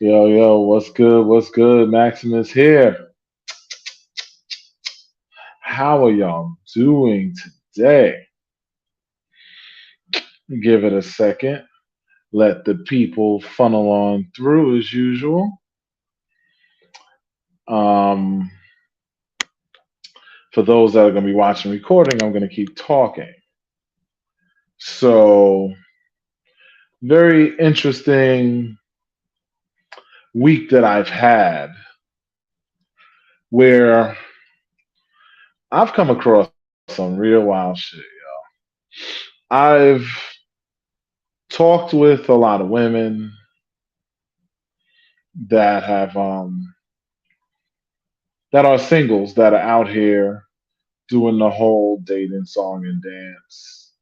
Yo, what's good? What's good? Maximus here. How are y'all doing today? Give it a second. Let the people funnel on through as usual. Um, for those that are going to be watching recording, I'm going to keep talking. So, very interesting week that I've had where I've come across some real wild shit. I've talked with a lot of women that have that are singles that are out here doing the whole dating song and dance.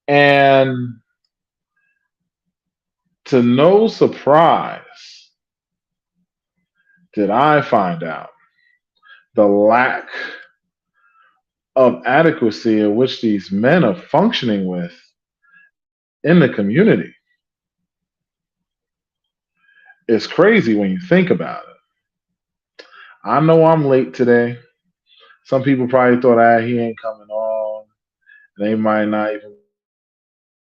And to no surprise, did I find out the lack of adequacy in which these men are functioning with in the community. It's crazy when you think about it. I know I'm late today. Some people probably thought, he ain't coming on. They might not even be watching the recording.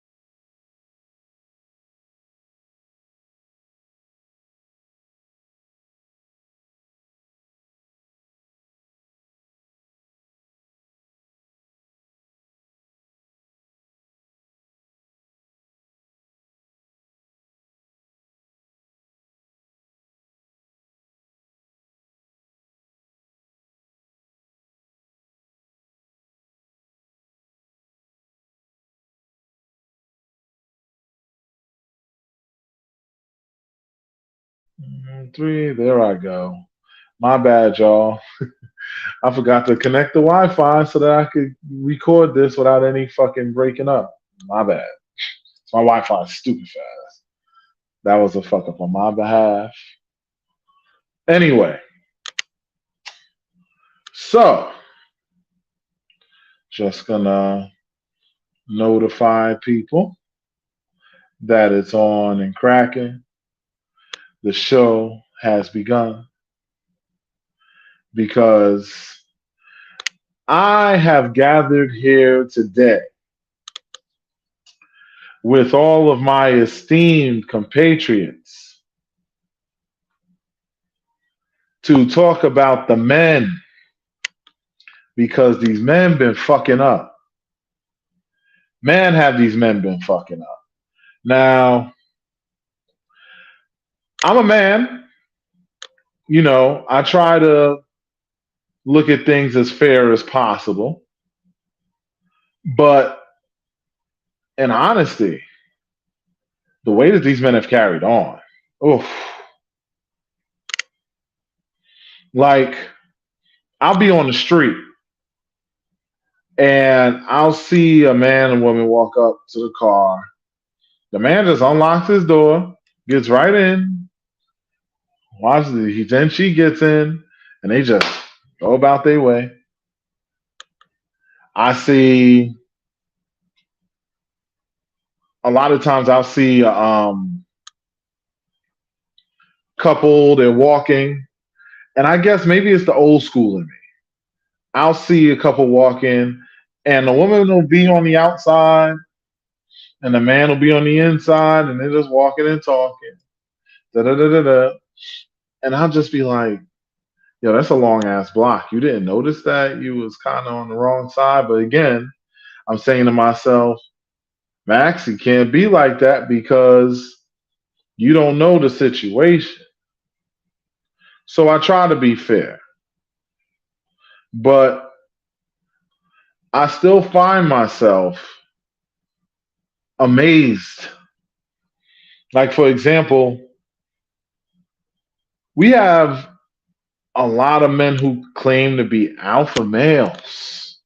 But three, there I go. My bad, y'all. I forgot to connect the Wi-Fi so that I could record this without any fucking breaking up. My bad. My Wi-Fi is stupid fast. That was a fuck up on my behalf. Anyway, so just gonna notify people that it's on and cracking. The show has begun because I have gathered here today with all of my esteemed compatriots to talk about the men because these men been fucking up. Man, have these men been fucking up. Now, I'm a man. I try to look at things as fair as possible. But in honesty, the way that these men have carried on, oof, like I'll be on the street and I'll see a man and woman walk up to the car. The man just unlocks his door, gets right in, watches it. Then she gets in, and they just go about their way. I see a lot of times. I'll see a couple. They're walking, and I guess maybe it's the old school in me. I'll see a couple walking, and the woman will be on the outside, and the man will be on the inside, and they're just walking and talking. Da da da da da. And I'll just be like, yo, that's a long ass block. You didn't notice that? You was kind of on the wrong side. But again, I'm saying to myself, Max, it can't be like that because you don't know the situation. So I try to be fair. But I still find myself amazed. Like, for example, we have a lot of men who claim to be alpha males.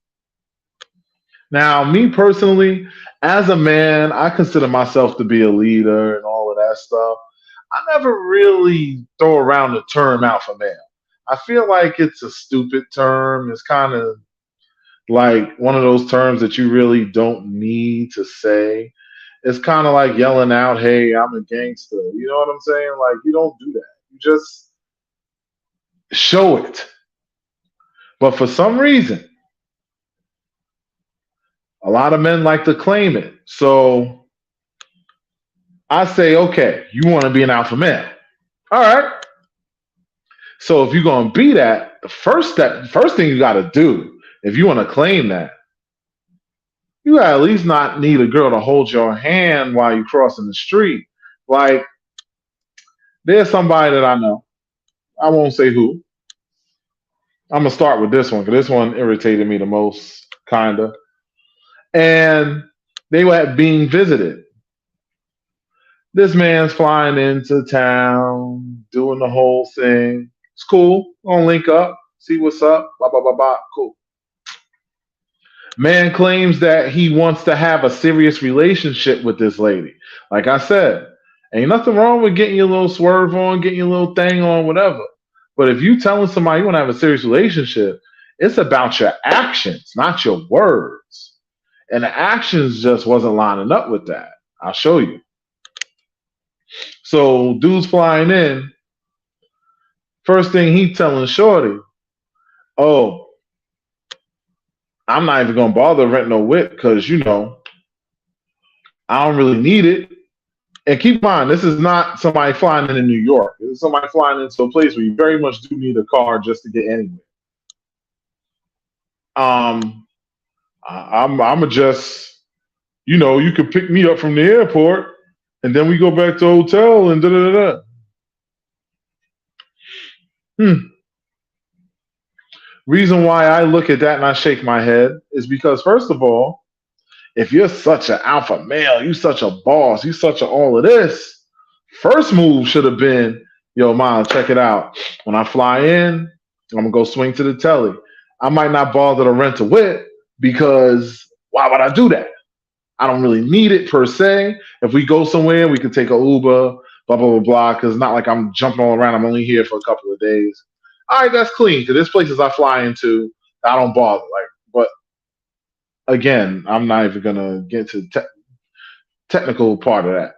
Now, me personally, as a man, I consider myself to be a leader and all of that stuff. I never really throw around the term alpha male. I feel like it's a stupid term. It's kind of like one of those terms that you really don't need to say. it's kind of like yelling out, "Hey, I'm a gangster." You know what I'm saying? Like you don't do that. You just show it. But for some reason, a lot of men like to claim it. So I say, okay, you want to be an alpha male. All right. So if you're gonna be that, first thing you gotta do, if you want to claim that, you gotta at least not need a girl to hold your hand while you're crossing the street. Like, there's somebody that I know. I won't say who. I'm gonna start with this one because this one irritated me the most, kinda. And they were being visited. This man's flying into town, doing the whole thing. It's cool. Gonna link up, see what's up. Blah blah blah blah. Cool. Man claims that he wants to have a serious relationship with this lady. Like I said, ain't nothing wrong with getting your little swerve on, getting your little thing on, whatever. But if you telling somebody you want to have a serious relationship, it's about your actions, not your words. And the actions just wasn't lining up with that. I'll show you. So dude's flying in. First thing he telling Shorty, oh, I'm not even gonna bother renting no whip because I don't really need it. And keep in mind, this is not somebody flying into New York. This is somebody flying into a place where you very much do need a car just to get anywhere. I'm a just, you could pick me up from the airport, and then we go back to the hotel and da da da da. Reason why I look at that and I shake my head is because, first of all, if you're such an alpha male, you such a boss, you such a all of this, first move should have been, yo, Miles, check it out. When I fly in, I'm gonna go swing to the telly. I might not bother to rent a whip because why would I do that? I don't really need it per se. If we go somewhere, we can take a Uber, blah blah blah blah. Because it's not like I'm jumping all around. I'm only here for a couple of days. All right, that's clean. Because there's places I fly into, I don't bother. Like, but again, I'm not even gonna get to the technical part of that.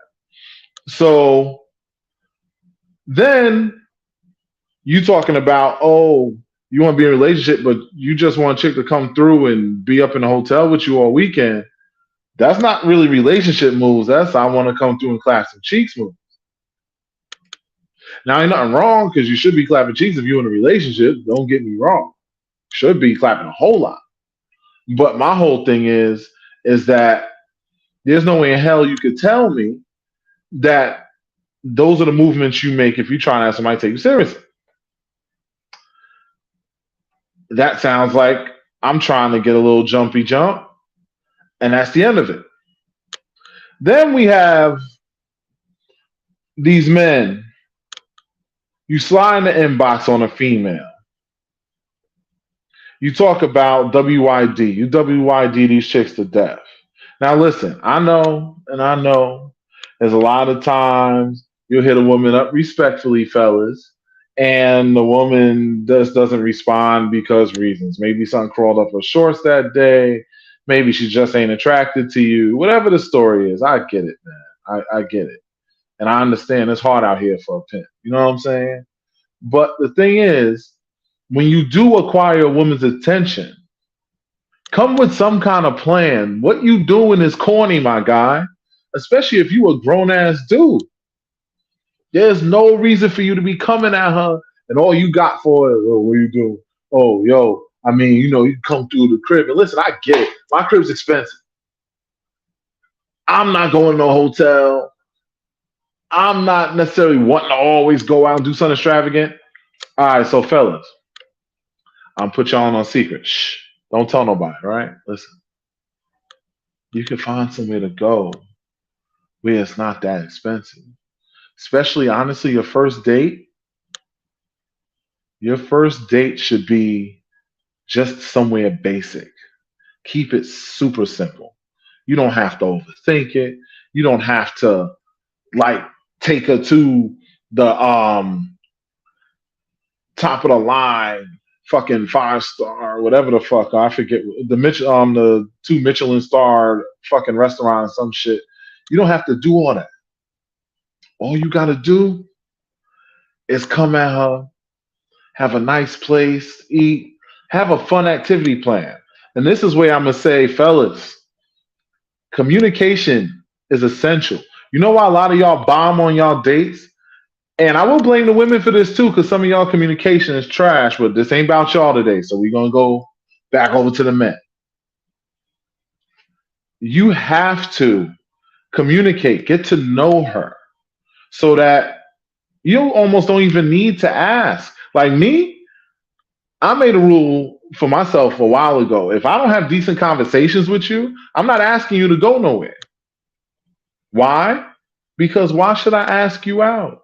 So then you talking about, oh, you want to be in a relationship, but you just want a chick to come through and be up in the hotel with you all weekend. That's not really relationship moves. That's I want to come through and clap some cheeks moves. Now, ain't nothing wrong because you should be clapping cheeks if you're in a relationship. Don't get me wrong. Should be clapping a whole lot. But my whole thing is that there's no way in hell you could tell me that those are the movements you make if you're trying to have somebody take you seriously. That sounds like I'm trying to get a little jumpy jump, and that's the end of it. Then we have these men. You slide in the inbox on a female. You talk about WYD. You WYD these chicks to death. Now listen, I know there's a lot of times you'll hit a woman up respectfully, fellas, and the woman just doesn't respond because reasons. Maybe something crawled up her shorts that day. Maybe she just ain't attracted to you. Whatever the story is, I get it, man. I get it. And I understand it's hard out here for a pimp. You know what I'm saying? But the thing is, when you do acquire a woman's attention, come with some kind of plan. What you doing is corny, my guy. Especially if you a grown ass dude. There's no reason for you to be coming at her and all you got for it. Oh, what you doing? Oh, yo, I mean, you come through the crib. And listen, I get it. My crib's expensive. I'm not going to a hotel. I'm not necessarily wanting to always go out and do something extravagant. All right, so fellas, I'm put y'all on a secret. Shh, don't tell nobody, right? Listen, you can find somewhere to go where it's not that expensive. Especially, honestly, your first date. Your first date should be just somewhere basic. Keep it super simple. You don't have to overthink it. You don't have to like take her to the top of the line fucking 5-star whatever the fuck I forget the two Michelin star fucking restaurant some shit. You don't have to do all that. All you got to do is come at her, have a nice place, eat, have a fun activity plan. And this is where I'm going to say, fellas, communication is essential. You know why a lot of y'all bomb on y'all dates? And I will blame the women for this too, because some of y'all communication is trash, but this ain't about y'all today. So we're going to go back over to the men. You have to communicate, get to know her so that you almost don't even need to ask. Like me, I made a rule for myself a while ago. If I don't have decent conversations with you, I'm not asking you to go nowhere. Why? Because why should I ask you out?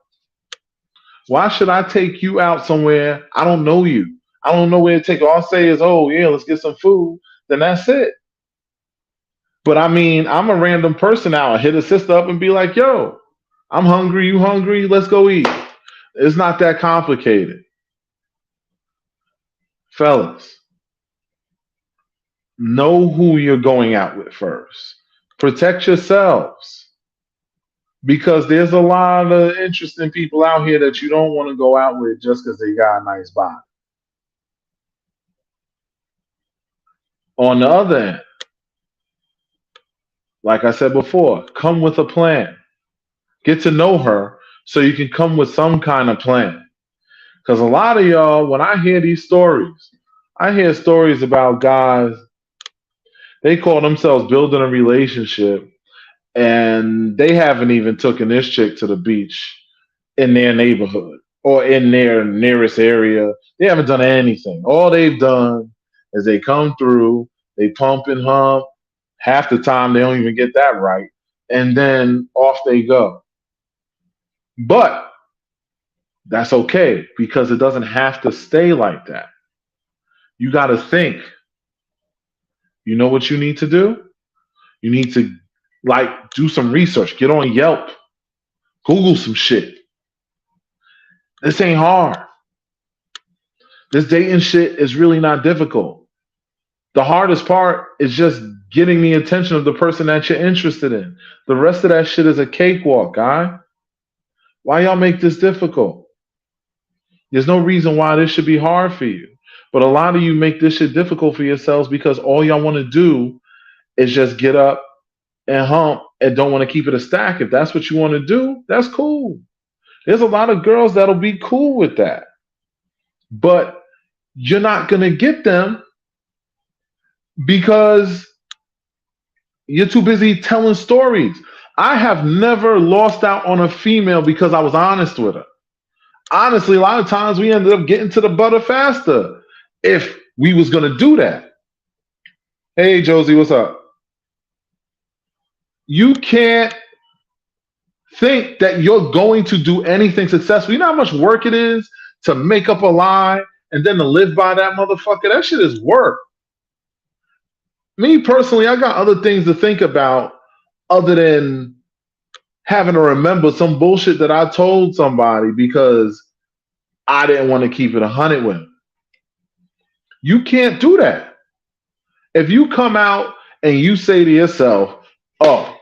Why should I take you out somewhere I don't know you? I don't know where to take you. All I'll say is, oh, yeah, let's get some food. Then that's it. But I mean, I'm a random person now. I hit a sister up and be like, yo, I'm hungry. You hungry? Let's go eat. It's not that complicated. Fellas, know who you're going out with first. Protect yourselves because there's a lot of interesting people out here that you don't want to go out with just because they got a nice body. On the other end, like I said before, come with a plan. Get to know her so you can come with some kind of plan. Because a lot of y'all, when I hear these stories, I hear stories about guys, they call themselves building a relationship, and they haven't even taken this chick to the beach in their neighborhood or in their nearest area. They haven't done anything. All they've done is they come through, they pump and hump. Half the time they don't even get that right. And then off they go. But that's okay because it doesn't have to stay like that. You got to think. You know what you need to do? You need to like do some research, get on Yelp, Google some shit. This ain't hard. This dating shit is really not difficult. The hardest part is just getting the attention of the person that you're interested in. The rest of that shit is a cakewalk, guy. Why y'all make this difficult? There's no reason why this should be hard for you. But a lot of you make this shit difficult for yourselves because all y'all want to do is just get up and hump and don't want to keep it a stack. If that's what you want to do, that's cool. There's a lot of girls that'll be cool with that. But you're not going to get them because you're too busy telling stories. I have never lost out on a female because I was honest with her. Honestly, a lot of times we ended up getting to the butter faster if we was going to do that. Hey, Josie, what's up? You can't think that you're going to do anything successful. You know how much work it is to make up a lie and then to live by that motherfucker? That shit is work. Me personally, I got other things to think about other than having to remember some bullshit that I told somebody because I didn't want to keep it 100 with them. You can't do that. If you come out and you say to yourself, oh,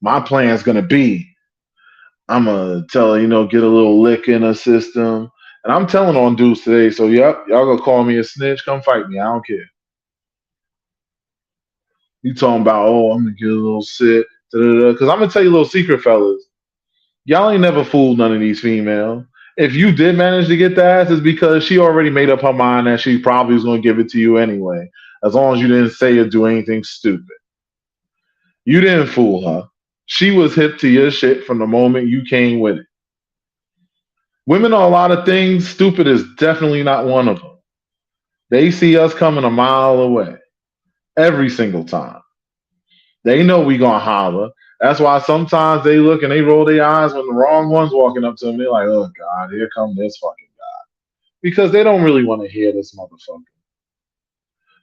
my plan's going to be, I'm going to tell her, get a little lick in her system. And I'm telling on dudes today, so yep, y'all going to call me a snitch, come fight me. I don't care. You talking about, oh, I'm going to get a little sit. Because I'm going to tell you a little secret, fellas. Y'all ain't never fooled none of these females. If you did manage to get the ass, it's because she already made up her mind that she probably was going to give it to you anyway, as long as you didn't say or do anything stupid. You didn't fool her. She was hip to your shit from the moment you came with it. Women are a lot of things. Stupid is definitely not one of them. They see us coming a mile away every single time. They know we gonna holler. That's why sometimes they look and they roll their eyes when the wrong one's walking up to them. They're like, oh God, here come this fucking guy. Because they don't really want to hear this motherfucker.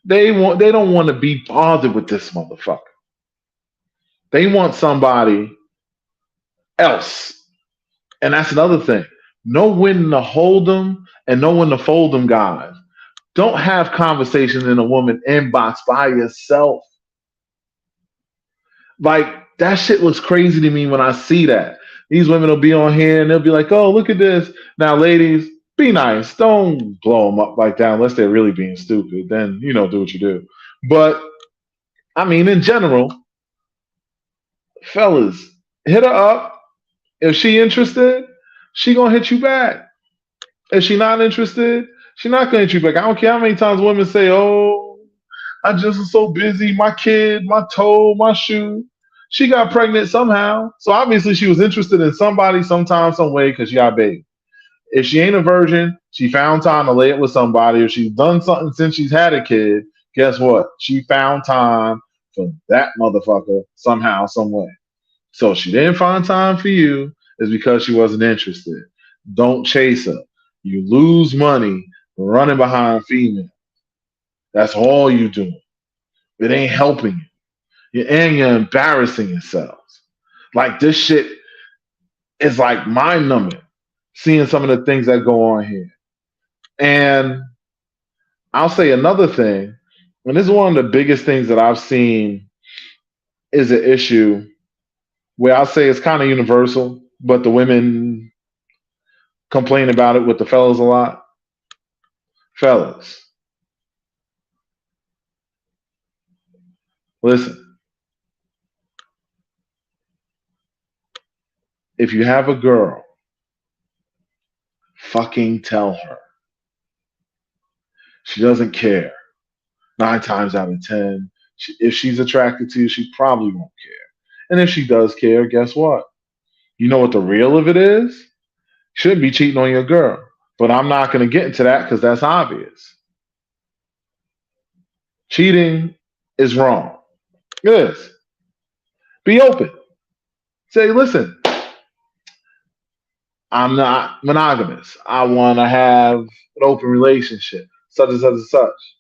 They don't want to be bothered with this motherfucker. They want somebody else. And that's another thing. Know when to hold them and know when to fold them, guys. Don't have conversations in a woman inbox by yourself. Like, That shit looks crazy to me when I see that. These women will be on here and they'll be like, "Oh, look at this." Now, ladies, be nice. Don't blow them up like that unless they're really being stupid. Then do what you do. But I mean, in general, fellas, hit her up. If she interested, she gonna hit you back. If she not interested, she not gonna hit you back. I don't care how many times women say, "Oh, I just was so busy. My kid, my toe, my shoe." She got pregnant somehow. So obviously she was interested in somebody sometime, some way, because she got a baby. If she ain't a virgin, she found time to lay it with somebody. If she's done something since she's had a kid, guess what? She found time for that motherfucker somehow, some way. So if she didn't find time for you, it's because she wasn't interested. Don't chase her. You lose money running behind female. That's all you doing. It ain't helping you. And you're embarrassing yourselves. Like this shit is like mind numbing seeing some of the things that go on here. And I'll say another thing, and this is one of the biggest things that I've seen is an issue where I'll say it's kind of universal, but the women complain about it with the fellas a lot. Fellas, listen, if you have a girl, fucking tell her. She doesn't care. 9 times out of 10, if she's attracted to you, she probably won't care. And if she does care, guess what? You know what the real of it is? Should be cheating on your girl. But I'm not going to get into that because that's obvious. Cheating is wrong. It is. Be open. Say, listen, I'm not monogamous. I want to have an open relationship, such and such and such.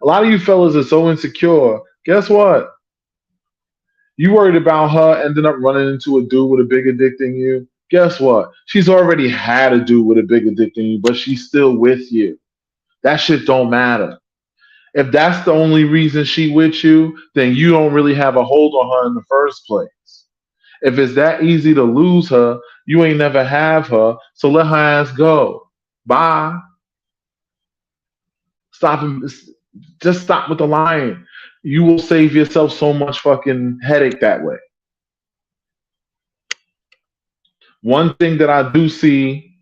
A lot of you fellas are so insecure. Guess what? You worried about her ending up running into a dude with a bigger dick than you. Guess what? She's already had a dude with a bigger dick than you, but she's still with you. That shit don't matter. If that's the only reason she with you, then you don't really have a hold on her in the first place. If it's that easy to lose her, you ain't never have her, so let her ass go. Bye. Stop him. Just stop with the lying. You will save yourself so much fucking headache that way. One thing that I do see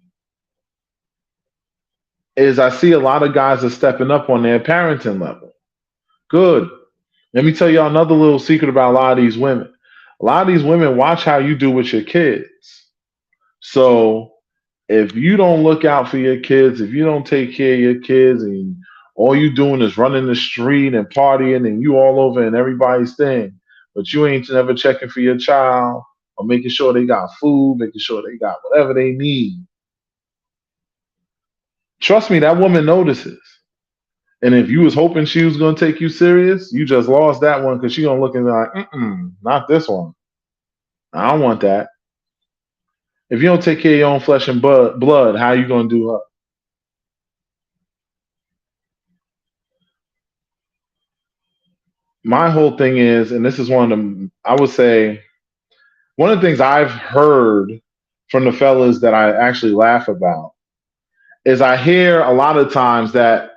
is I see a lot of guys are stepping up on their parenting level. Good. Let me tell y'all another little secret about a lot of these women. A lot of these women watch how you do with your kids. So if you don't look out for your kids, if you don't take care of your kids, and all you doing is running the street and partying and you all over and everybody's thing, but you ain't never checking for your child or making sure they got food, making sure they got whatever they need. Trust me, that woman notices. And if you was hoping she was gonna take you serious, you just lost that one because she gonna look and be like, not this one. I don't want that. If you don't take care of your own flesh and blood, how you gonna do her? My whole thing is, and this is one of the, I would say, one of the things I've heard from the fellas that I actually laugh about is I hear a lot of times that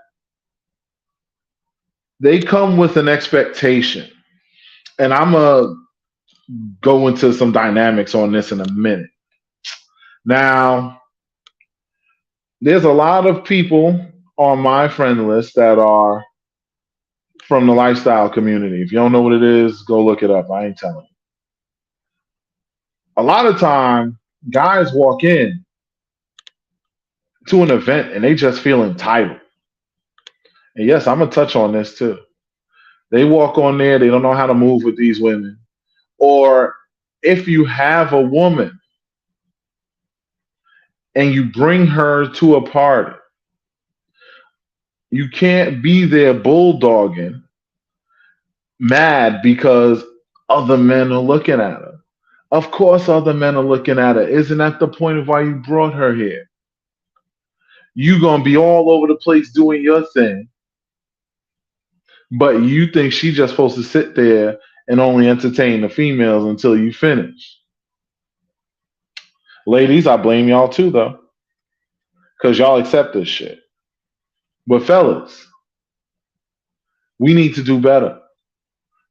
they come with an expectation. And I'm going to go into some dynamics on this in a minute. Now, there's a lot of people on my friend list that are from the lifestyle community. If you don't know what it is, go look it up. I ain't telling you. A lot of time, guys walk in to an event and they just feel entitled. And yes, I'm going to touch on this too. They walk on there, they don't know how to move with these women. Or if you have a woman and you bring her to a party, you can't be there bulldogging, mad because other men are looking at her. Of course, other men are looking at her. Isn't that the point of why you brought her here? You gonna be all over the place doing your thing, but you think she's just supposed to sit there and only entertain the females until you finish. Ladies, I blame y'all too, though, because y'all accept this shit. But fellas, we need to do better.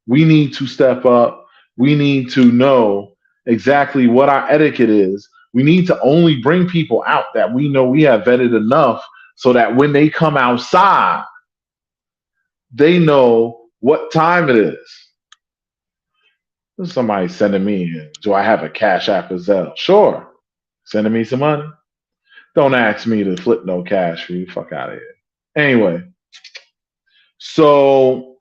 We need to step up. We need to know exactly what our etiquette is. We need to only bring people out that we know we have vetted enough so that when they come outside, they know what time it is. Somebody sending me, do I have a Cash App or Zelle? Sure. Sending me some money. Don't ask me to flip no cash for you. Fuck out of here. Anyway, so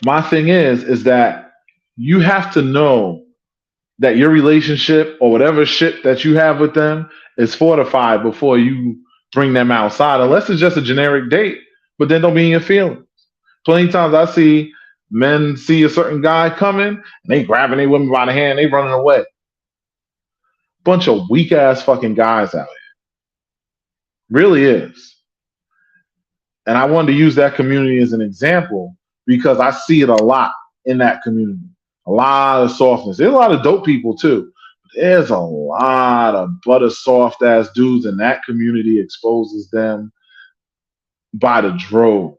my thing is that you have to know that your relationship or whatever shit that you have with them is fortified before you bring them outside, unless it's just a generic date, but then don't be in your feelings. Plenty of times I see men see a certain guy coming, and they grabbing their women by the hand, they running away. Bunch of weak ass fucking guys out here. Really is. And I wanted to use that community as an example because I see it a lot in that community. A lot of softness. There's a lot of dope people too. There's a lot of butter soft ass dudes, and that community exposes them by the droves.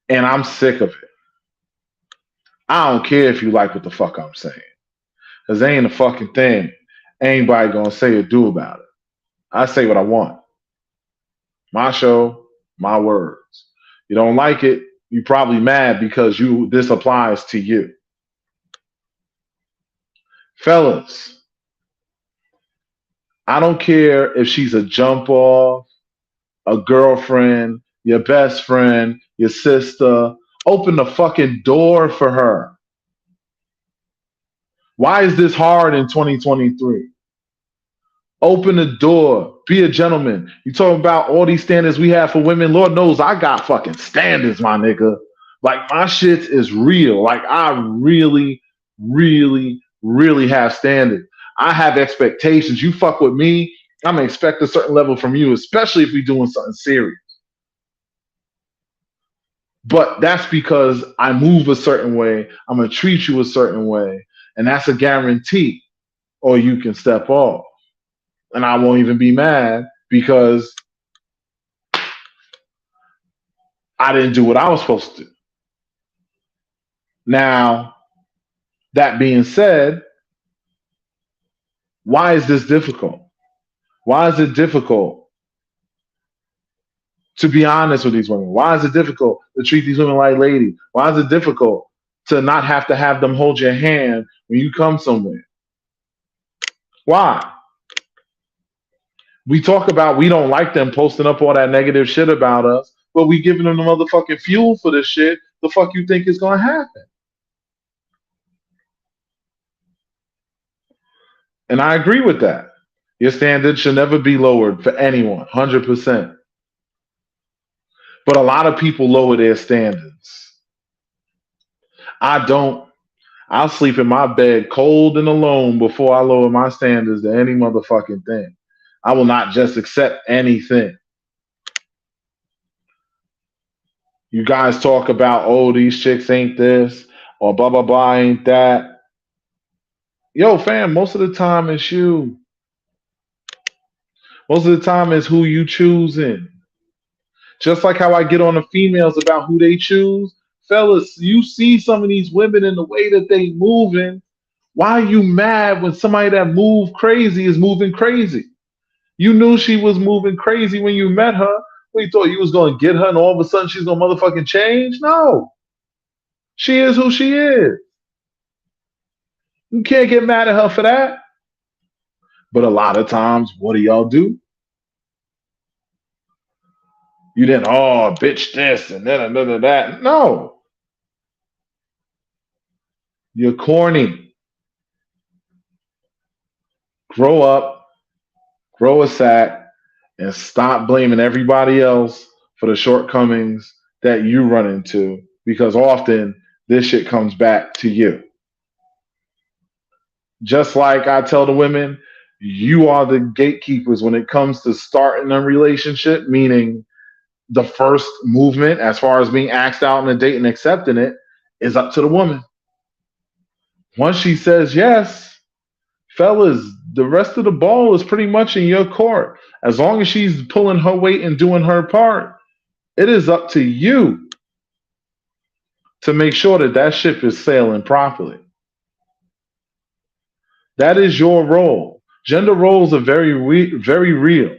And I'm sick of it. I don't care if you like what the fuck I'm saying. Because ain't a fucking thing anybody gonna say or do about it. I say what I want. My show, my words. You don't like it, you're probably mad because this applies to you. Fellas, I don't care if she's a jump off, a girlfriend, your best friend, your sister. Open the fucking door for her. Why is this hard in 2023? Open the door. Be a gentleman. You talking about all these standards we have for women. Lord knows I got fucking standards, my nigga. Like, my shit is real. Like, I really, really, really have standards. I have expectations. You fuck with me, I'm going to expect a certain level from you, especially if we're doing something serious. But that's because I move a certain way. I'm going to treat you a certain way. And that's a guarantee. Or you can step off. And I won't even be mad because I didn't do what I was supposed to do. Now, that being said, why is this difficult? Why is it difficult to be honest with these women? Why is it difficult to treat these women like ladies? Why is it difficult to not have to have them hold your hand when you come somewhere? Why? We talk about we don't like them posting up all that negative shit about us, but we giving them the motherfucking fuel for this shit. The fuck you think is gonna happen? And I agree with that. Your standards should never be lowered for anyone, 100%. But a lot of people lower their standards. I don't. I'll sleep in my bed cold and alone before I lower my standards to any motherfucking thing. I will not just accept anything. You guys talk about, oh, these chicks ain't this, or blah, blah, blah, ain't that. Yo, fam, most of the time it's you. Most of the time it's who you choosing. Just like how I get on the females about who they choose. Fellas, you see some of these women in the way that they moving. Why are you mad when somebody that move crazy is moving crazy? You knew she was moving crazy when you met her. We thought you was going to get her and all of a sudden she's going to motherfucking change? No. She is who she is. You can't get mad at her for that. But a lot of times, what do y'all do? You didn't, oh, bitch this and then another that. No. You're corny. Grow up, grow a sack, and stop blaming everybody else for the shortcomings that you run into, because often this shit comes back to you. Just like I tell the women, you are the gatekeepers when it comes to starting a relationship, meaning The first movement, as far as being asked out on a date and accepting it, is up to the woman. Once she says yes, fellas, the rest of the ball is pretty much in your court. As long as she's pulling her weight and doing her part, it is up to you to make sure that that ship is sailing properly. That is your role. Gender roles are very real.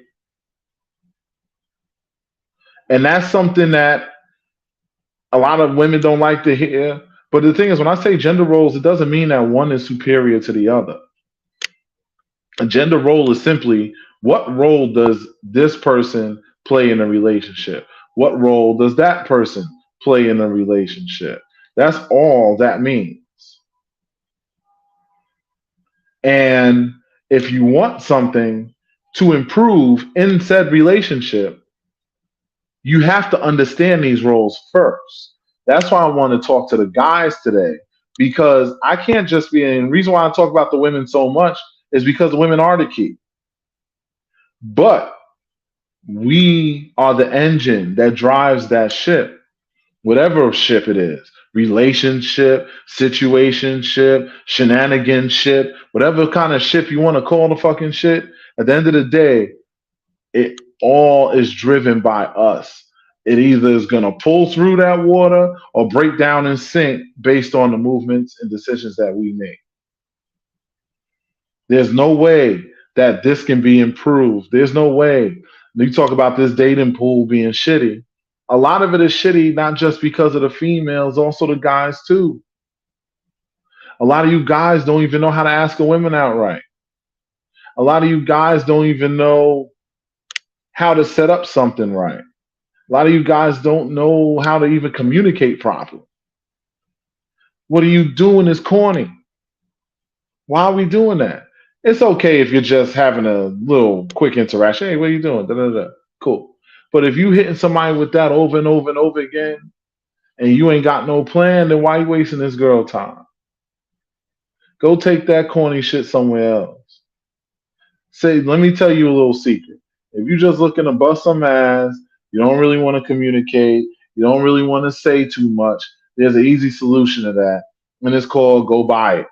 And that's something that a lot of women don't like to hear. But the thing is, when I say gender roles, it doesn't mean that one is superior to the other. A gender role is simply, what role does this person play in a relationship? What role does that person play in a relationship? That's all that means. And if you want something to improve in said relationship, you have to understand these roles first. That's why I want to talk to the guys today, because I can't just be, and the reason why I talk about the women so much is because the women are the key. But we are the engine that drives that ship, whatever ship it is, relationship, situationship, shenanigan ship, whatever kind of ship you want to call the fucking shit. At the end of the day, it all is driven by us. It either is going to pull through that water or break down and sink based on the movements and decisions that we make. There's no way that this can be improved. There's no way. You talk about this dating pool being shitty. A lot of it is shitty, not just because of the females, also the guys too. A lot of you guys don't even know how to ask a woman out right. A lot of you guys don't even know how to set up something right. A lot of you guys don't know how to even communicate properly. What are you doing is corny. Why are we doing that? It's okay if you're just having a little quick interaction. Hey, what are you doing? Da, da, da. Cool. But if you hitting somebody with that over and over and over again, and you ain't got no plan, then why you wasting this girl time? Go take that corny shit somewhere else. Say, let me tell you a little secret. If you just looking to bust some ass, you don't really want to communicate, you don't really want to say too much, there's an easy solution to that, and it's called go buy it.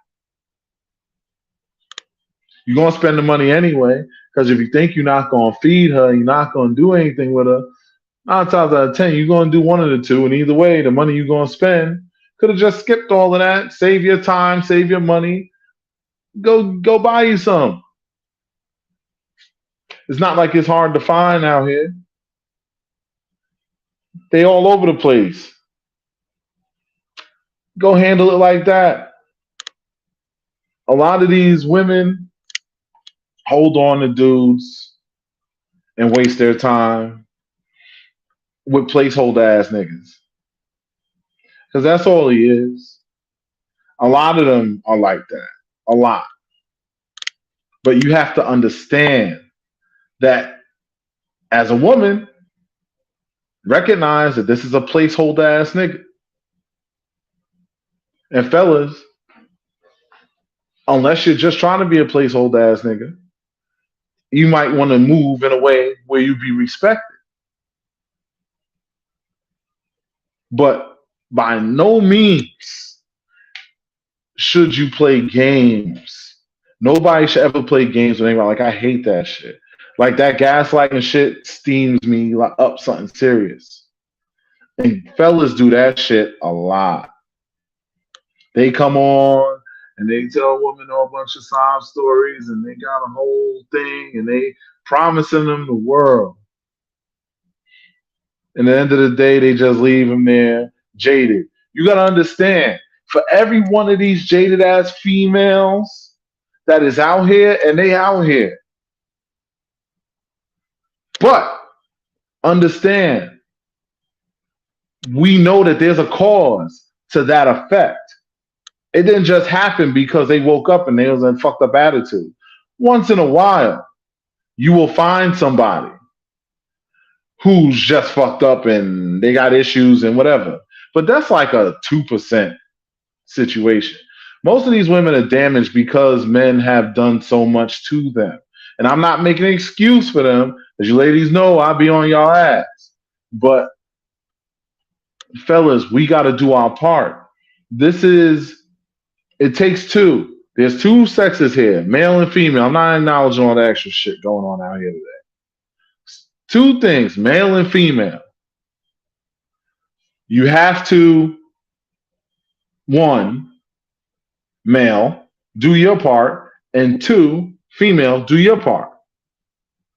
You're going to spend the money anyway, because if you think you're not going to feed her, you're not going to do anything with her, 9 times out of 10, you're going to do one of the two, and either way, the money you're going to spend could have just skipped all of that, save your time, save your money, go buy you some. It's not like it's hard to find out here. They all over the place. Go handle it like that. A lot of these women hold on to dudes and waste their time with placeholder ass niggas. Because that's all he is. A lot of them are like that. A lot. But you have to understand that as a woman, recognize that this is a placeholder ass nigga. And fellas, unless you're just trying to be a placeholder ass nigga, you might want to move in a way where you be respected. But by no means should you play games. Nobody should ever play games with anybody. Like, I hate that shit. Like, that gaslighting shit steams me like up something serious. And fellas do that shit a lot. They come on and they tell women a whole bunch of sob stories and they got a whole thing and they promising them the world. And at the end of the day, they just leave them there jaded. You got to understand, for every one of these jaded ass females that is out here, and they out here. But understand, we know that there's a cause to that effect. It didn't just happen because they woke up and they was in fucked up attitude. Once in a while, you will find somebody who's just fucked up and they got issues and whatever. But that's like a 2% situation. Most of these women are damaged because men have done so much to them. And I'm not making an excuse for them. As you ladies know, I'll be on y'all ass. But fellas, we got to do our part. It takes two. There's two sexes here, male and female. I'm not acknowledging all the extra shit going on out here today. Two things, male and female. You have to, one, male, do your part, and two, female, do your part.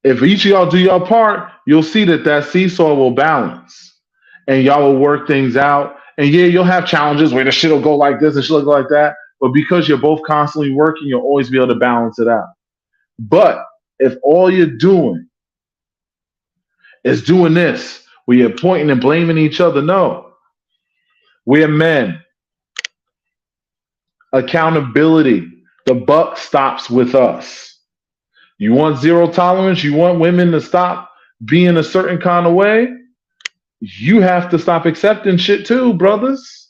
If each of y'all do your part, you'll see that seesaw will balance, and y'all will work things out. And yeah, you'll have challenges where the shit will go like this and shit will go like that. But because you're both constantly working, you'll always be able to balance it out. But if all you're doing is doing this, where you're pointing and blaming each other, no. We're men. Accountability. The buck stops with us. You want zero tolerance? You want women to stop being a certain kind of way? You have to stop accepting shit too, brothers.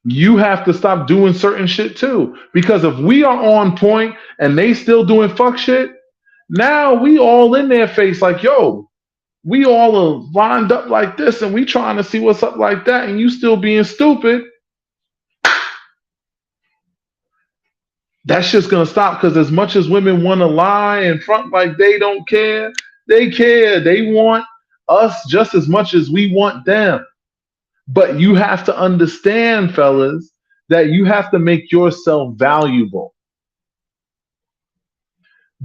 You have to stop doing certain shit too. Because if we are on point and they still doing fuck shit, now we all in their face like, yo, we all are lined up like this and we trying to see what's up like that and you still being stupid. That's just going to stop, because as much as women want to lie and front like they don't care, they care. They want us just as much as we want them. But you have to understand, fellas, that you have to make yourself valuable.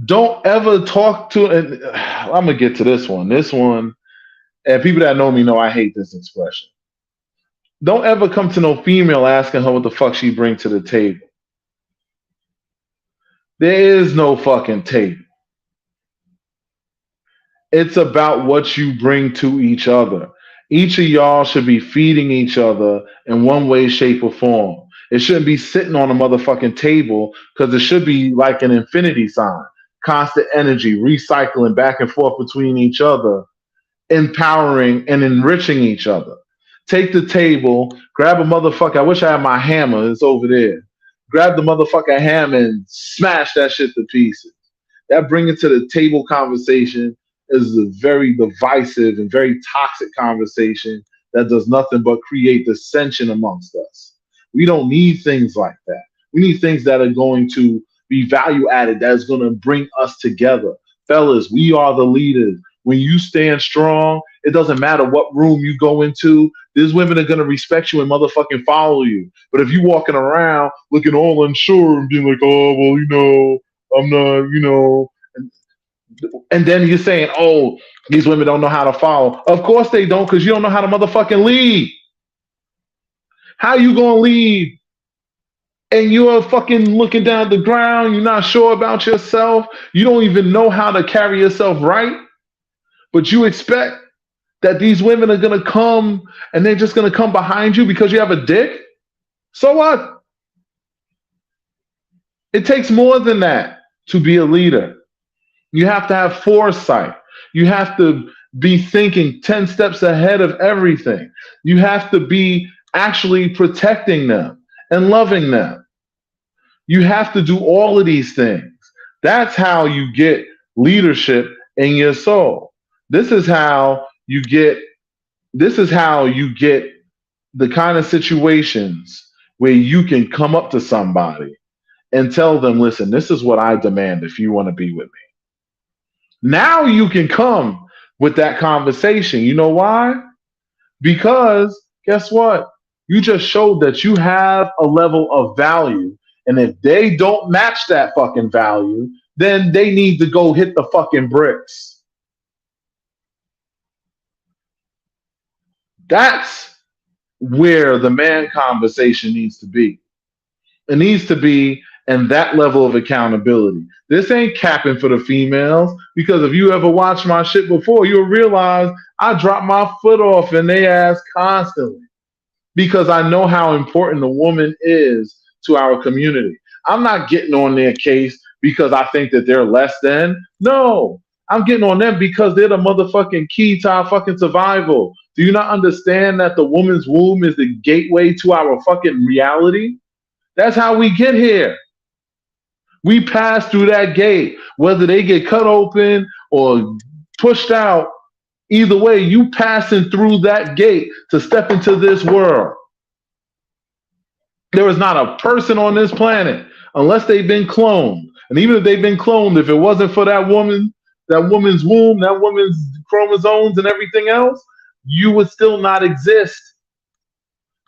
Don't ever talk to, and I'm going to get to this one. This one, and people that know me know I hate this expression. Don't ever come to no female asking her what the fuck she bring to the table. There is no fucking table. It's about what you bring to each other. Each of y'all should be feeding each other in one way, shape, or form. It shouldn't be sitting on a motherfucking table, because it should be like an infinity sign. Constant energy, recycling back and forth between each other, empowering and enriching each other. Take the table, grab a motherfucker. I wish I had my hammer. It's over there. Grab the motherfucking hammer and smash that shit to pieces. That bringing to the table conversation is a very divisive and very toxic conversation that does nothing but create dissension amongst us. We don't need things like that. We need things that are going to be value added, that is going to bring us together. Fellas, we are the leaders. When you stand strong, it doesn't matter what room you go into. These women are going to respect you and motherfucking follow you. But if you walking around looking all unsure and being like, oh, well, I'm not, and then you're saying, oh, these women don't know how to follow. Of course they don't, because you don't know how to motherfucking lead. How you going to lead? And you're fucking looking down at the ground. You're not sure about yourself. You don't even know how to carry yourself right. But you expect that these women are going to come and they're just going to come behind you because you have a dick? So what? It takes more than that to be a leader. You have to have foresight. You have to be thinking 10 steps ahead of everything. You have to be actually protecting them and loving them. You have to do all of these things. That's how you get leadership in your soul. This is how you get the kind of situations where you can come up to somebody and tell them, listen, this is what I demand if you want to be with me. Now you can come with that conversation. You know why? Because guess what? You just showed that you have a level of value. And if they don't match that fucking value, then they need to go hit the fucking bricks. That's where the man conversation needs to be. It needs to be in that level of accountability. This ain't capping for the females, because if you ever watched my shit before, you'll realize I drop my foot off in they ass constantly, because I know how important a woman is to our community. I'm not getting on their case because I think that they're less than. No, I'm getting on them because they're the motherfucking key to our fucking survival. Do you not understand that the woman's womb is the gateway to our fucking reality? That's how we get here. We pass through that gate. Whether they get cut open or pushed out, Either way, you passing through that gate to step into this world. There is not a person on this planet, unless they've been cloned. And even if they've been cloned, if it wasn't for that woman, that woman's womb, that woman's chromosomes and everything else, you would still not exist.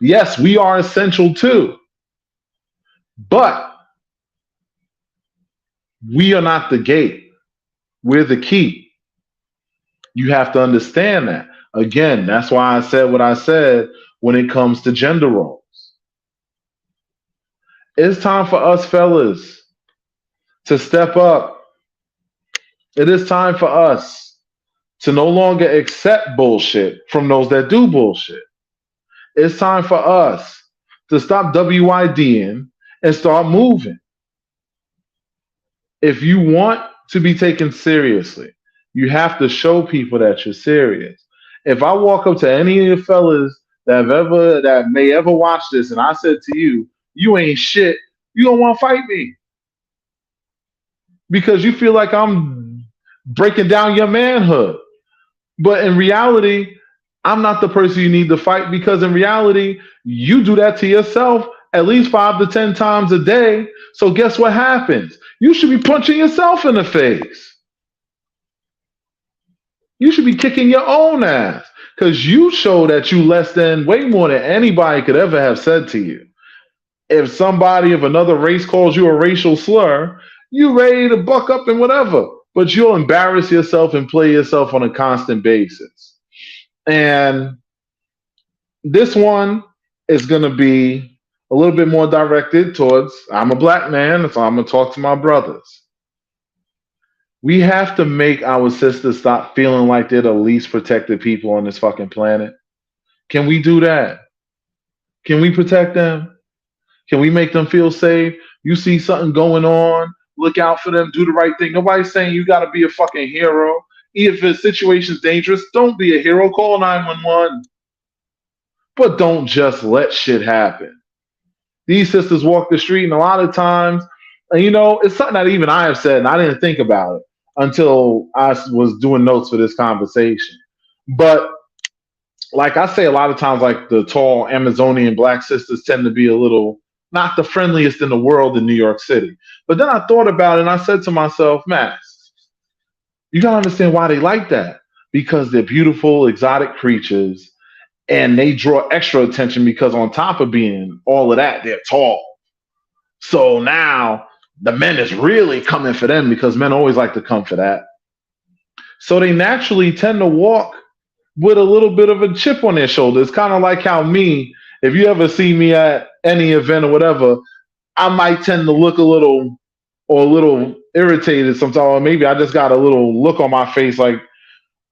Yes, we are essential too, but we are not the gate. We're the key. You have to understand that. Again, that's why I said what I said when it comes to gender roles. It's time for us fellas to step up. It is time for us to no longer accept bullshit from those that do bullshit. It's time for us to stop WIDing and start moving. If you want to be taken seriously, you have to show people that you're serious. If I walk up to any of you fellas that may ever watch this and I said to you, you ain't shit, you don't want to fight me. Because you feel like I'm breaking down your manhood. But in reality, I'm not the person you need to fight, because in reality, you do that to yourself at least 5 to 10 times a day. So guess what happens? You should be punching yourself in the face. You should be kicking your own ass, because you show that you less than way more than anybody could ever have said to you. If somebody of another race calls you a racial slur, you ready to buck up and whatever, but you'll embarrass yourself and play yourself on a constant basis. And this one is going to be a little bit more directed towards, I'm a black man, so I'm going to talk to my brothers. We have to make our sisters stop feeling like they're the least protected people on this fucking planet. Can we do that? Can we protect them? Can we make them feel safe? You see something going on, look out for them, do the right thing. Nobody's saying you got to be a fucking hero. If the situation's dangerous, don't be a hero. Call 911. But don't just let shit happen. These sisters walk the street, and a lot of times, and it's something that even I have said, and I didn't think about it until I was doing notes for this conversation. But like I say, a lot of times, like the tall Amazonian black sisters tend to be a little not the friendliest in the world in New York City. But then I thought about it, and I said to myself, Max, you gotta understand why they like that. Because they're beautiful, exotic creatures, and they draw extra attention because on top of being all of that, they're tall. So now the men is really coming for them, because men always like to come for that. So they naturally tend to walk with a little bit of a chip on their shoulder. It's kind of like how if you ever see me at any event or whatever, I might tend to look a little irritated sometimes, or maybe I just got a little look on my face like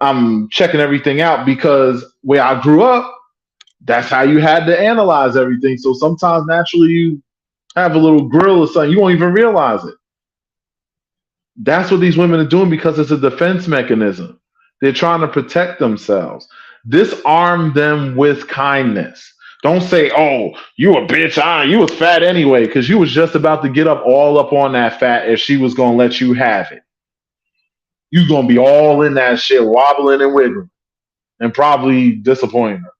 I'm checking everything out, because where I grew up, that's how you had to analyze everything. So sometimes naturally you have a little grill or something, you won't even realize it. That's what these women are doing, because it's a defense mechanism. They're trying to protect themselves. Disarm them with kindness. Don't say, oh, you a bitch, you was fat anyway, because you was just about to get all up on that fat if she was going to let you have it. You're going to be all in that shit, wobbling and wiggling, and probably disappointing her.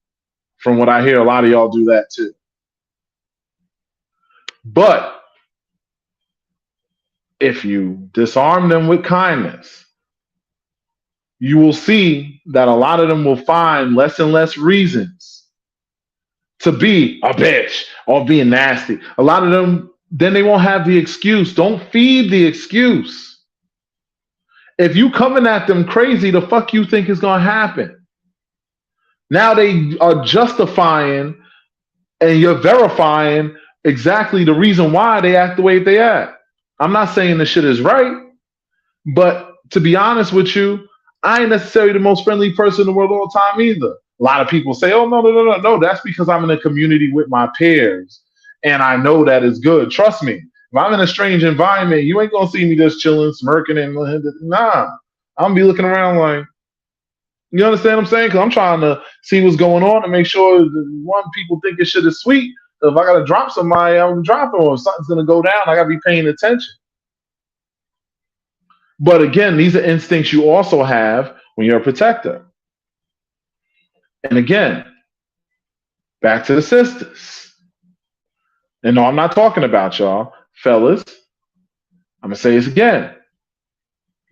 From what I hear, a lot of y'all do that too. But if you disarm them with kindness, you will see that a lot of them will find less and less reasons to be a bitch or being nasty. A lot of them, then they won't have the excuse. Don't feed the excuse. If you coming at them crazy, the fuck you think is going to happen? Now they are justifying and you're verifying exactly the reason why they act the way they act. I'm not saying the shit is right, but to be honest with you, I ain't necessarily the most friendly person in the world all the time either. A lot of people say, oh, no. That's because I'm in a community with my peers and I know that is good. Trust me. If I'm in a strange environment, you ain't going to see me just chilling, smirking, and nah. I'm going to be looking around like, you understand what I'm saying? Because I'm trying to see what's going on and make sure one, people think this shit is sweet. If I got to drop somebody, I'm dropping them. If something's going to go down, I got to be paying attention. But again, these are instincts you also have when you're a protector. And again, back to the sisters. And no, I'm not talking about y'all. Fellas, I'm going to say this again.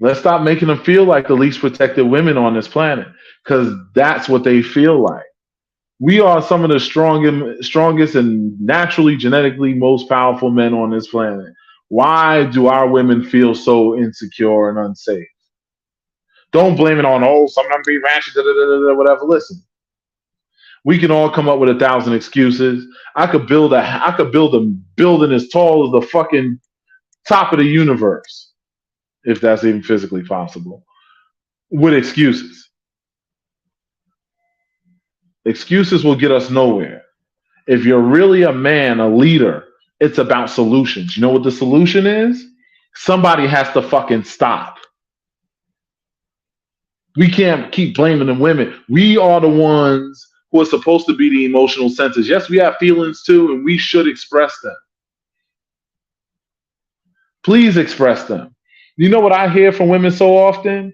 Let's stop making them feel like the least protected women on this planet, because that's what they feel like. We are some of the strongest and naturally, genetically most powerful men on this planet. Why do our women feel so insecure and unsafe? Don't blame it on, oh, some of them be ratchet, whatever. Listen, we can all come up with 1,000 excuses. I could build a building as tall as the fucking top of the universe, if that's even physically possible, with excuses. Excuses will get us nowhere. If you're really a man, a leader, it's about solutions. You know what the solution is? Somebody has to fucking stop. We can't keep blaming the women. We are the ones who are supposed to be the emotional centers. Yes, we have feelings too, and we should express them. Please express them. You know what I hear from women so often?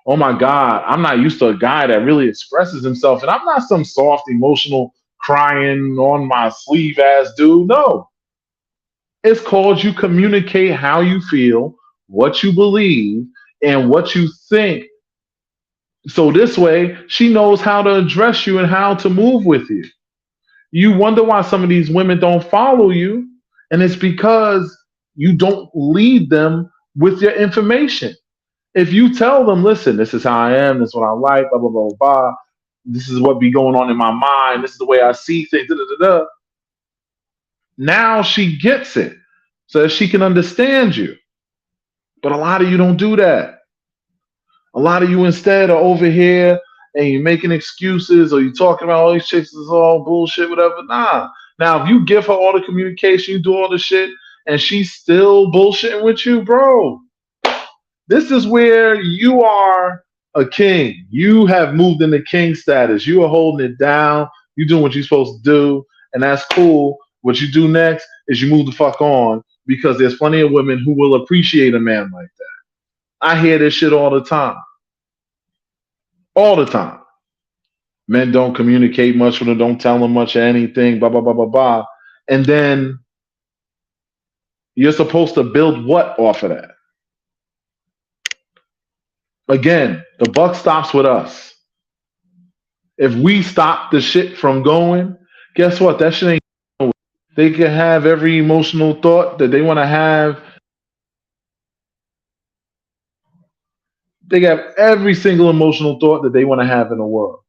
Oh my God, I'm not used to a guy that really expresses himself. And I'm not some soft, emotional, crying on my sleeve ass dude. No. It's called you communicate how you feel, what you believe, and what you think. So this way, she knows how to address you and how to move with you. You wonder why some of these women don't follow you, and it's because you don't lead them with your information. If you tell them, listen, this is how I am, this is what I like, blah, blah, blah, blah, this is what be going on in my mind, this is the way I see things, da, da, da, da. Now she gets it so that she can understand you. But a lot of you don't do that. A lot of you instead are over here and you're making excuses or you're talking about all these chicks is all bullshit, whatever. Nah. Now, if you give her all the communication, you do all the shit, and she's still bullshitting with you, bro, this is where you are a king. You have moved into king status. You are holding it down. You're doing what you're supposed to do, and that's cool. What you do next is you move the fuck on because there's plenty of women who will appreciate a man like that. I hear this shit all the time. All the time. Men don't communicate much with them, don't tell them much of anything, blah, blah, blah, blah, blah. And then you're supposed to build what off of that? Again, the buck stops with us. If we stop the shit from going, guess what? That shit ain't going. They can have every emotional thought that they want to have. They have every single emotional thought that they want to have in the world.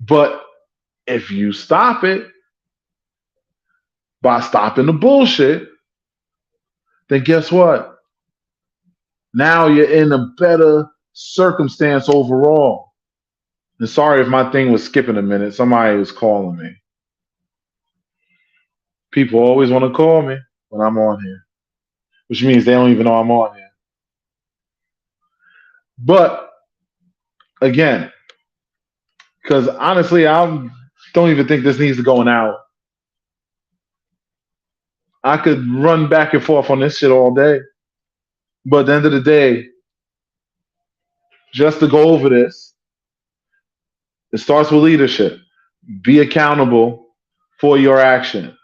But if you stop it by stopping the bullshit, then guess what? Now you're in a better circumstance overall. And sorry if my thing was skipping a minute. Somebody was calling me. People always want to call me when I'm on here, which means they don't even know I'm on here. But again, because honestly, I don't even think this needs to go out. I could run back and forth on this shit all day. But at the end of the day, just to go over this, it starts with leadership. Be accountable for your actions.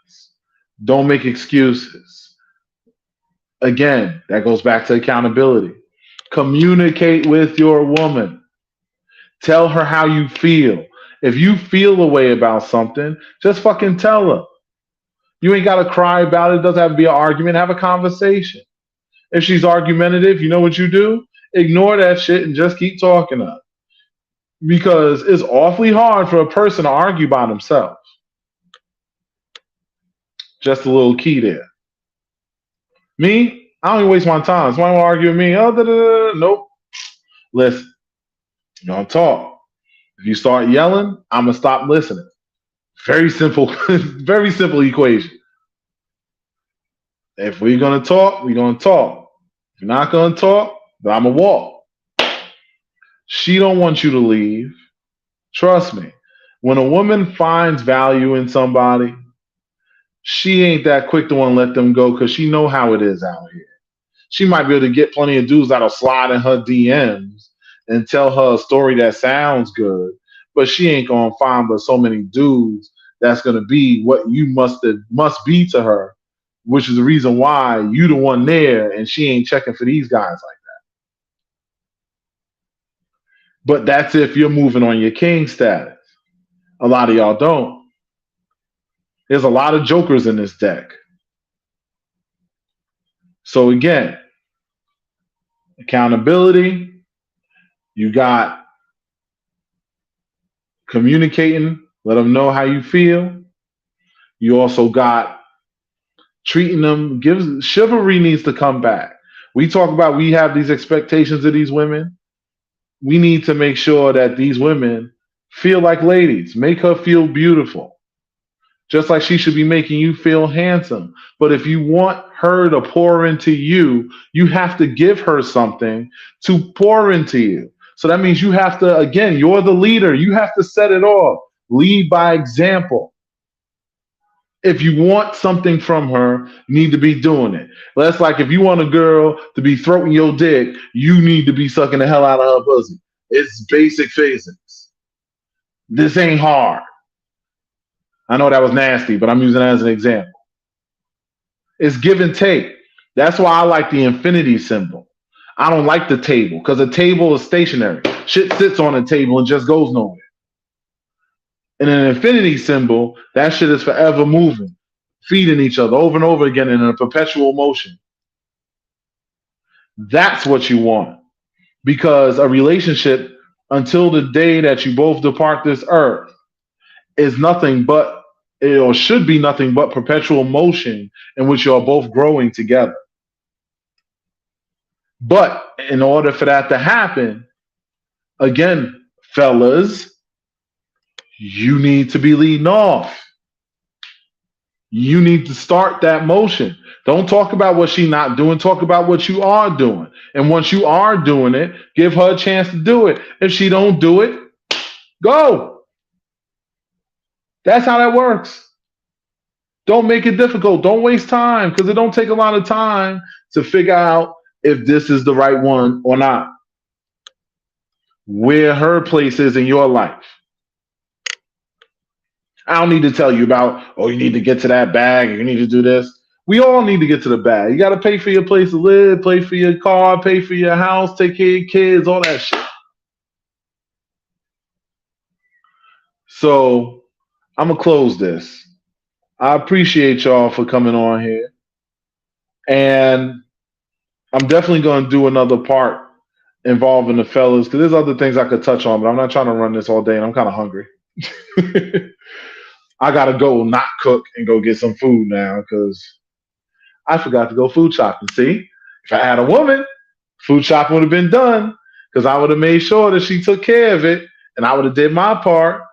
Don't make excuses. Again, that goes back to accountability. Communicate with your woman. Tell her how you feel. If you feel a way about something, just fucking tell her. You ain't got to cry about it. It doesn't have to be an argument. Have a conversation. If she's argumentative, you know what you do? Ignore that shit and just keep talking to her. Because it's awfully hard for a person to argue by themselves. Just a little key there. Me, I don't even waste my time. Somebody want to argue with me? Oh, da, da, da, da. Nope. Listen, you don't talk. If you start yelling, I'm going to stop listening. Very simple, very simple equation. If we're going to talk, we're going to talk. If you're not going to talk, then I'm going to walk. She don't want you to leave. Trust me. When a woman finds value in somebody, she ain't that quick to want to let them go because she know how it is out here. She might be able to get plenty of dudes that'll slide in her DMs and tell her a story that sounds good. but she ain't gonna find but so many dudes that's gonna be what you must be to her, which is the reason why you the one there and she ain't checking for these guys like that. But that's if you're moving on your king status. A lot of y'all don't. There's a lot of jokers in this deck. So again, accountability, you got communicating, let them know how you feel. You also got treating them, chivalry needs to come back. We talk about we have these expectations of these women. We need to make sure that these women feel like ladies, make her feel beautiful. Just like she should be making you feel handsome. But if you want her to pour into you, you have to give her something to pour into you. So that means you have to, again, you're the leader. You have to set it off. Lead by example. If you want something from her, you need to be doing it. That's like if you want a girl to be throating your dick, you need to be sucking the hell out of her pussy. It's basic physics. This ain't hard. I know that was nasty, but I'm using it as an example. It's give and take. That's why I like the infinity symbol. I don't like the table because the table is stationary. Shit sits on a table and just goes nowhere. In an infinity symbol, that shit is forever moving, feeding each other over and over again in a perpetual motion. That's what you want. Because a relationship, until the day that you both depart this earth, is nothing but, or should be nothing but perpetual motion in which you're both growing together. But in order for that to happen, again, fellas, you need to be leading off. You need to start that motion. Don't talk about what she's not doing. Talk about what you are doing. And once you are doing it, give her a chance to do it. If she don't do it, go. That's how that works. Don't make it difficult. Don't waste time because it don't take a lot of time to figure out if this is the right one or not. Where her place is in your life. I don't need to tell you about, oh, you need to get to that bag, you need to do this. We all need to get to the bag. You got to pay for your place to live, pay for your car, pay for your house, take care of your kids, all that shit. So I'm going to close this. I appreciate y'all for coming on here. And I'm definitely going to do another part involving the fellas because there's other things I could touch on, but I'm not trying to run this all day and I'm kind of hungry. I got to go not cook and go get some food now because I forgot to go food shopping. See, if I had a woman, food shopping would have been done because I would have made sure that she took care of it and I would have did my part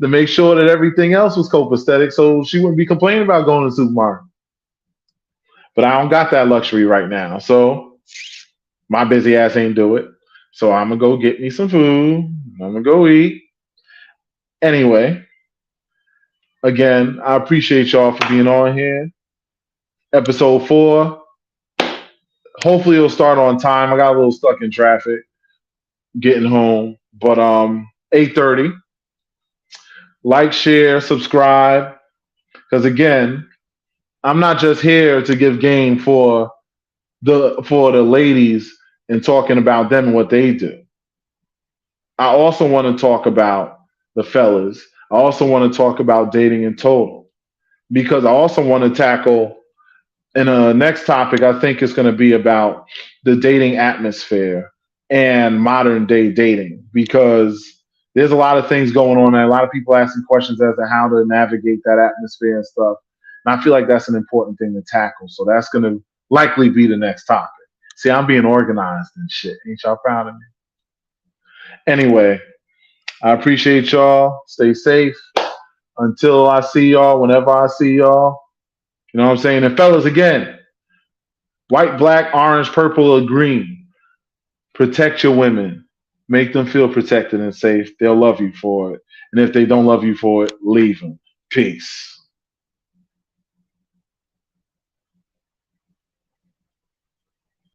to make sure that everything else was copacetic so she wouldn't be complaining about going to the supermarket. But I don't got that luxury right now. So my busy ass ain't do it. So I'm going to go get me some food. I'm going to go eat. Anyway, again, I appreciate y'all for being on here. Episode 4. Hopefully it'll start on time. I got a little stuck in traffic getting home. But 8:30. Like, share, subscribe. Because again, I'm not just here to give game for the ladies and talking about them and what they do. I also want to talk about the fellas. I also want to talk about dating in total. Because I also want to tackle in a next topic, I think it's going to be about the dating atmosphere and modern day dating because there's a lot of things going on there. A lot of people asking questions as to how to navigate that atmosphere and stuff. And I feel like that's an important thing to tackle. So that's going to likely be the next topic. See, I'm being organized and shit. Ain't y'all proud of me? Anyway, I appreciate y'all. Stay safe. Until I see y'all, whenever I see y'all. You know what I'm saying? And fellas, again, white, black, orange, purple, or green. Protect your women. Make them feel protected and safe. They'll love you for it. And if they don't love you for it, leave them. Peace.